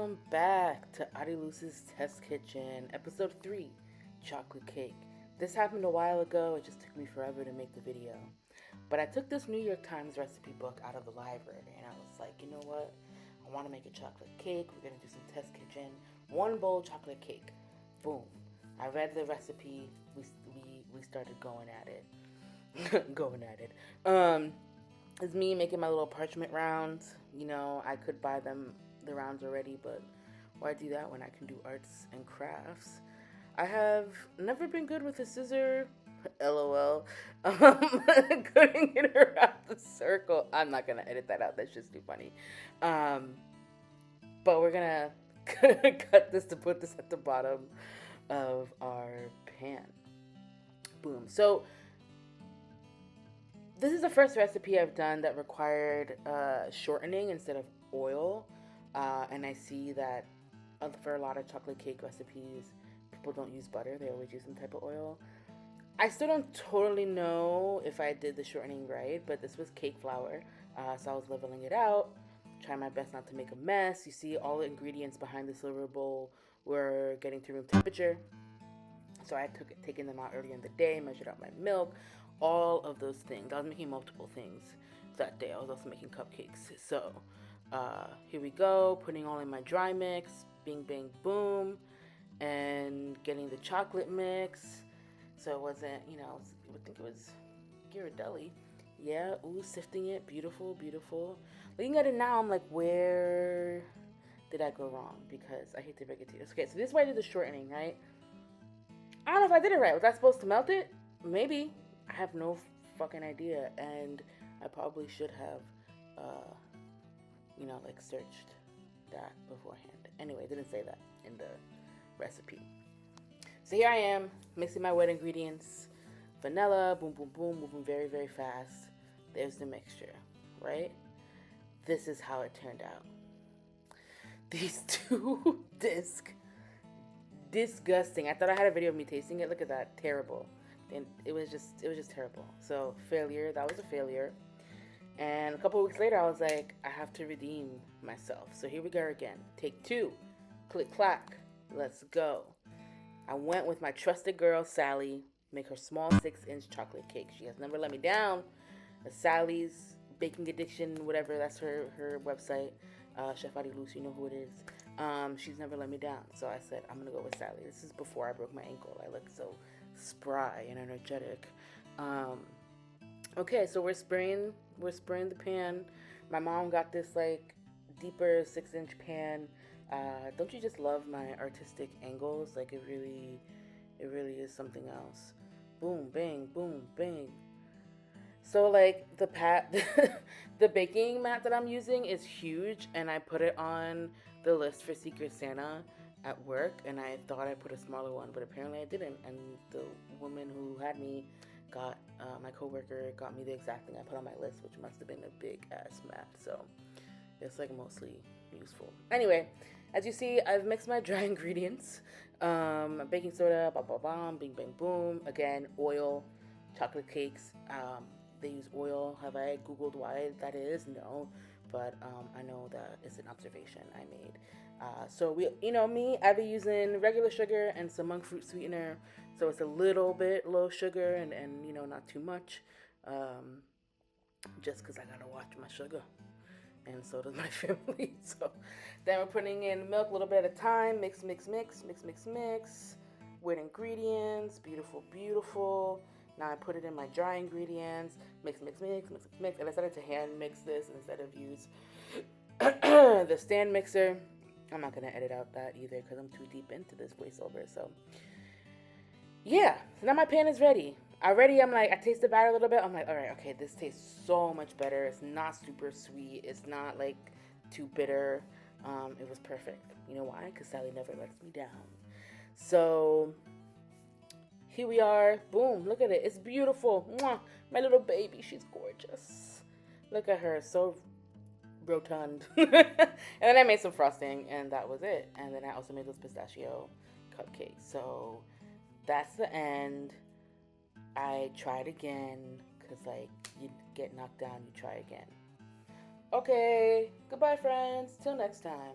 Welcome back to Adiluce's Test Kitchen, episode 3, chocolate cake. This happened a while ago, it just took me forever to make the video. But I took this New York Times recipe book out of the library and I was like, you know what? I want to make a chocolate cake, we're going to do some test kitchen, 1 bowl chocolate cake. Boom. I read the recipe, we started going at it. going at it. It's me making my little parchment rounds. You know, I could buy the rounds already, but why do that when I can do arts and crafts? I have never been good with a scissor. LOL. Cutting it around the circle. I'm not gonna edit that out. That's just too funny. But we're gonna cut this to put this at the bottom of our pan. Boom. So this is the first recipe I've done that required shortening instead of oil. And I see that for a lot of chocolate cake recipes, people don't use butter. They always use some type of oil. I still don't totally know if I did the shortening right, but this was cake flour. So I was leveling it out, trying my best not to make a mess. You see all the ingredients behind the silver bowl were getting to room temperature. So I taken them out earlier in the day, measured out my milk, all of those things. I was making multiple things that day. I was also making cupcakes. So here we go, putting all in my dry mix, bing, bang, boom, and getting the chocolate mix. So it wasn't, you would think it was Ghirardelli. Yeah, ooh, sifting it, beautiful, beautiful. Looking at it now, I'm like, where did I go wrong? Because I hate to break it to you. Okay, so this is why I did the shortening, right? I don't know if I did it right. Was I supposed to melt it? Maybe. I have no fucking idea. And I probably should have, searched that beforehand. Anyway, it didn't say that in the recipe. So here I am, mixing my wet ingredients. Vanilla, boom, boom, boom, moving very, very fast. There's the mixture, right? This is how it turned out. These two discs. Disgusting. I thought I had a video of me tasting it. Look at that. Terrible. And it was just terrible. So failure. That was a failure. And a couple of weeks later, I was like, I have to redeem myself. So here we go again. Take 2. Click clack. Let's go. I went with my trusted girl, Sally. Make her small 6-inch chocolate cake. She has never let me down. Sally's Baking Addiction, whatever. That's her website. Chef Adiluce, you know who it is. She's never let me down. So I said, I'm going to go with Sally. This is before I broke my ankle. I look so spry and energetic. Okay, so we're spraying the pan. My mom got this like deeper 6-inch pan. Don't you just love my artistic angles? Like it really is something else. Boom, bang, boom, bang. So like the baking mat that I'm using is huge, and I put it on the list for Secret Santa at work, and I thought I put a smaller one, but apparently I didn't. And the woman who had me my coworker got me the exact thing I put on my list, which must have been a big ass mat. So it's like mostly useful. Anyway, as you see, I've mixed my dry ingredients. Baking soda, bing, bang, boom. Again, oil, chocolate cakes. They use oil. Have I Googled why that is? No. But I know that it's an observation I made. So I've been using regular sugar and some monk fruit sweetener. So it's a little bit low sugar and not too much. Just because I gotta watch my sugar. And so does my family. So then we're putting in milk a little bit at a time. Mix, mix, mix, mix, mix, mix. Wet ingredients. Beautiful, beautiful. Now I put it in my dry ingredients. Mix, mix, mix, mix, mix. And I decided to hand mix this instead of use the stand mixer. I'm not going to edit out that either because I'm too deep into this voiceover. So yeah. So now my pan is ready. I'm like, I taste the batter a little bit. I'm like, all right, okay, this tastes so much better. It's not super sweet. It's not like too bitter. It was perfect. You know why? Because Sally never lets me down. So here we are. Boom. Look at it. It's beautiful. Mwah. My little baby. She's gorgeous. Look at her. So rotund. And then I made some frosting, and that was it. And then I also made those pistachio cupcakes. So that's the end. I tried again, because, you get knocked down, you try again. Okay, goodbye, friends. Till next time.